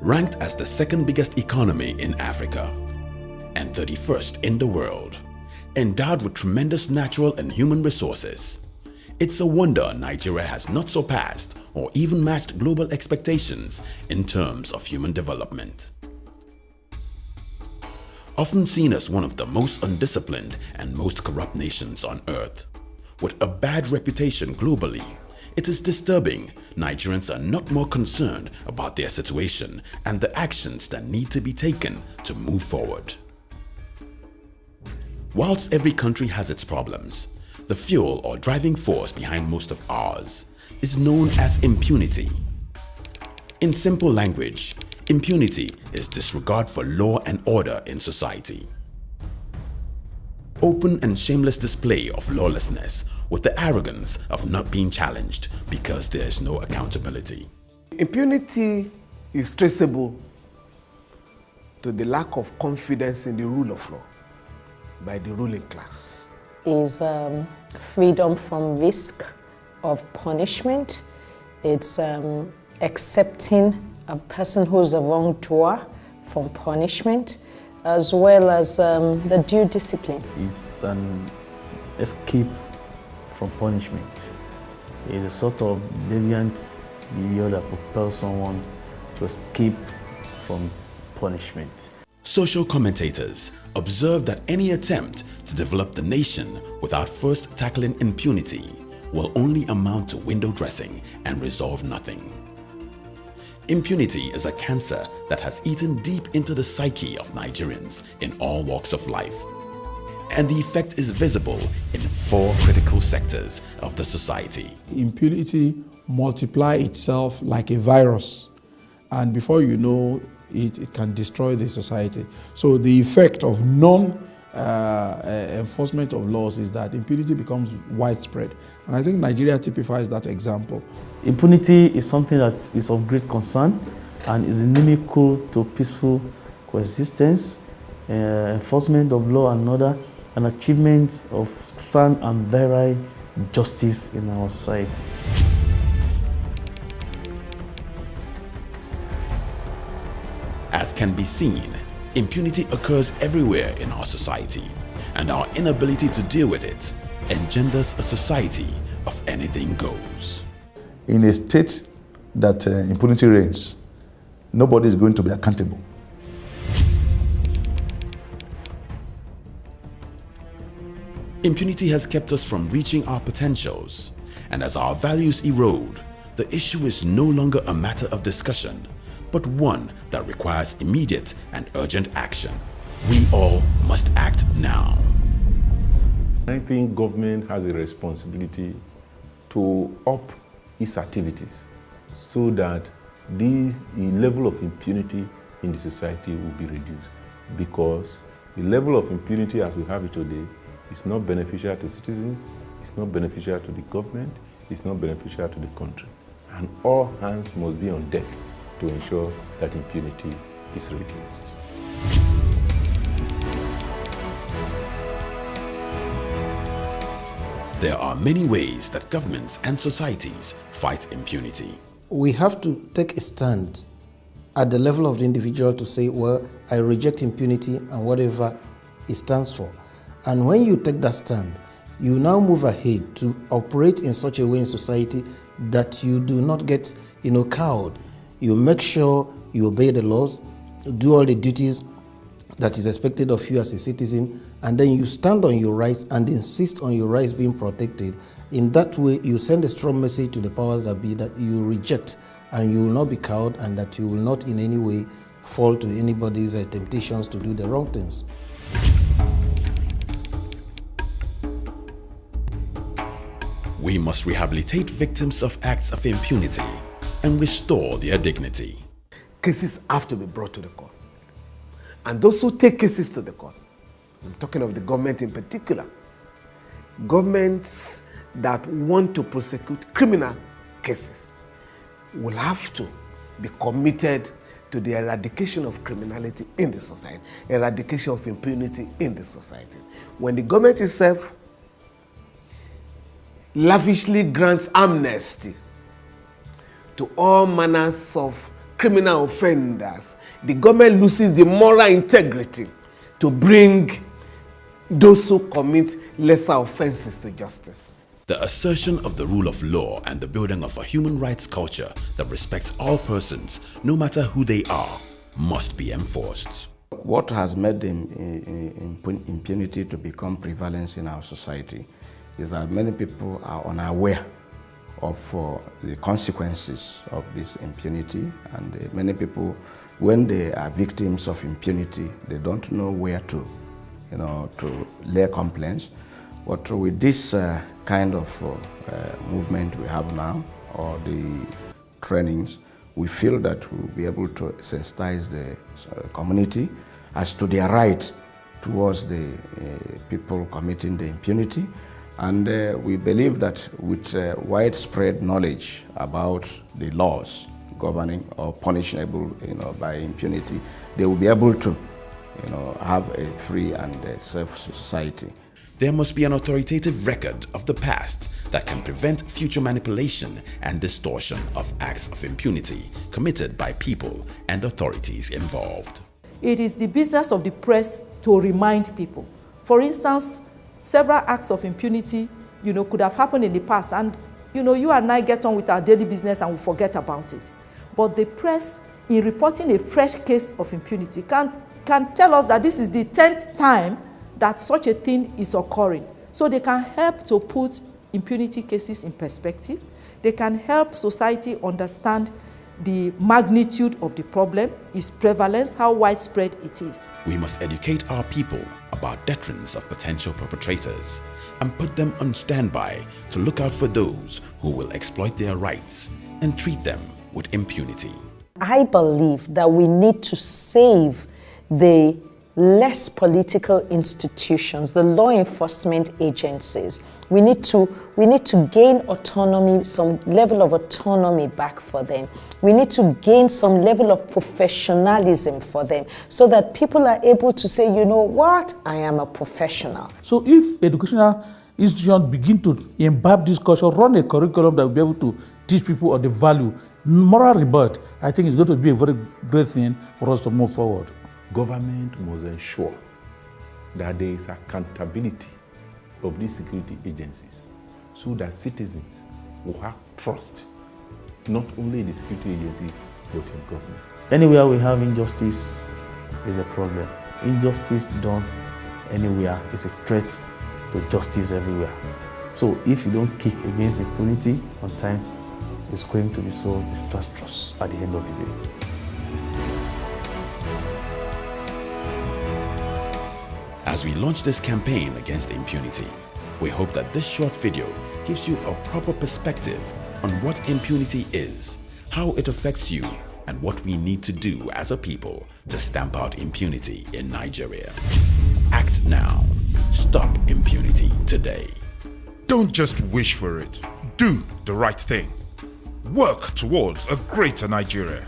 Ranked as the second biggest economy in Africa and 31st in the world, endowed with tremendous natural and human resources, it's a wonder Nigeria has not surpassed or even matched global expectations in terms of human development. Often seen as one of the most undisciplined and most corrupt nations on earth, with a bad reputation globally, it is disturbing Nigerians are not more concerned about their situation and the actions that need to be taken to move forward. Whilst every country has its problems, the fuel or driving force behind most of ours is known as impunity. In simple language, impunity is disregard for law and order in society. Open and shameless display of lawlessness with the arrogance of not being challenged because there is no accountability. Impunity is traceable to the lack of confidence in the rule of law by the ruling class. Is freedom from risk of punishment. It's accepting a person who's a wrongdoer from punishment, as well as the due discipline. It's an escape from punishment. It's a sort of deviant behavior that propels someone to escape from punishment. Social commentators observe that any attempt to develop the nation without first tackling impunity will only amount to window dressing and resolve nothing. Impunity is a cancer that has eaten deep into the psyche of Nigerians in all walks of life, and the effect is visible in 4 critical sectors of the society. Impunity multiplies itself like a virus, and before you know it can destroy the society. So the effect of non-enforcement of laws is that impunity becomes widespread. And I think Nigeria typifies that example. Impunity is something that is of great concern and is inimical to peaceful coexistence, enforcement of law and order, and achievement of sound and varied justice in our society. As can be seen, impunity occurs everywhere in our society, and our inability to deal with it engenders a society of anything goes. In a state that impunity reigns, nobody is going to be accountable. Impunity has kept us from reaching our potentials, and as our values erode, the issue is no longer a matter of discussion, but one that requires immediate and urgent action. We all must act now. I think government has a responsibility to up its activities so that the level of impunity in the society will be reduced, because the level of impunity as we have it today is not beneficial to citizens, it's not beneficial to the government, it's not beneficial to the country. And all hands must be on deck to ensure that impunity is reduced. There are many ways that governments and societies fight impunity. We have to take a stand at the level of the individual to say, well, I reject impunity and whatever it stands for. And when you take that stand, you now move ahead to operate in such a way in society that you do not get, cowed. You make sure you obey the laws, do all the duties that is expected of you as a citizen, and then you stand on your rights and insist on your rights being protected. In that way, you send a strong message to the powers that be that you reject and you will not be cowed, and that you will not in any way fall to anybody's temptations to do the wrong things. We must rehabilitate victims of acts of impunity and restore their dignity. Cases have to be brought to the court. And those who take cases to the court, I'm talking of the government in particular, governments that want to prosecute criminal cases will have to be committed to the eradication of criminality in the society, eradication of impunity in the society. When the government itself lavishly grants amnesty to all manners of criminal offenders, the government loses the moral integrity to bring those who commit lesser offenses to justice. The assertion of the rule of law and the building of a human rights culture that respects all persons, no matter who they are, must be enforced. What has made the impunity to become prevalent in our society is that many people are unaware of the consequences of this impunity, and many people, when they are victims of impunity, they don't know where to, to lay complaints. But with this kind of movement we have now, or the trainings, we feel that we'll be able to sensitize the community as to their right towards the people committing the impunity. And we believe that with widespread knowledge about the laws governing or punishable by impunity, they will be able to have a free and safe society. There must be an authoritative record of the past that can prevent future manipulation and distortion of acts of impunity committed by people and authorities involved. It is the business of the press to remind people. For instance, several acts of impunity, could have happened in the past, and you and I get on with our daily business and we forget about it. But the press, in reporting a fresh case of impunity, can tell us that this is the 10th time that such a thing is occurring. So they can help to put impunity cases in perspective. They can help society understand the magnitude of the problem, its prevalence, how widespread it is. We must educate our people about deterrence of potential perpetrators and put them on standby to look out for those who will exploit their rights and treat them with impunity. I believe that we need to save the less political institutions, the law enforcement agencies. We need to gain autonomy, some level of autonomy back for them. We need to gain some level of professionalism for them so that people are able to say, you know what, I am a professional. So if educational institutions begin to imbibe this culture, run a curriculum that will be able to teach people of the value, moral rebirth, I think it's going to be a very great thing for us to move forward. Government must ensure that there is accountability of these security agencies so that citizens will have trust, not only in the security agencies, but in government. Anywhere we have injustice is a problem. Injustice done anywhere is a threat to justice everywhere. So if you don't kick against impunity on time, it's going to be so disastrous at the end of the day. As we launch this campaign against impunity, we hope that this short video gives you a proper perspective on what impunity is, how it affects you, and what we need to do as a people to stamp out impunity in Nigeria. Act now. Stop impunity today. Don't just wish for it. Do the right thing. Work towards a greater Nigeria.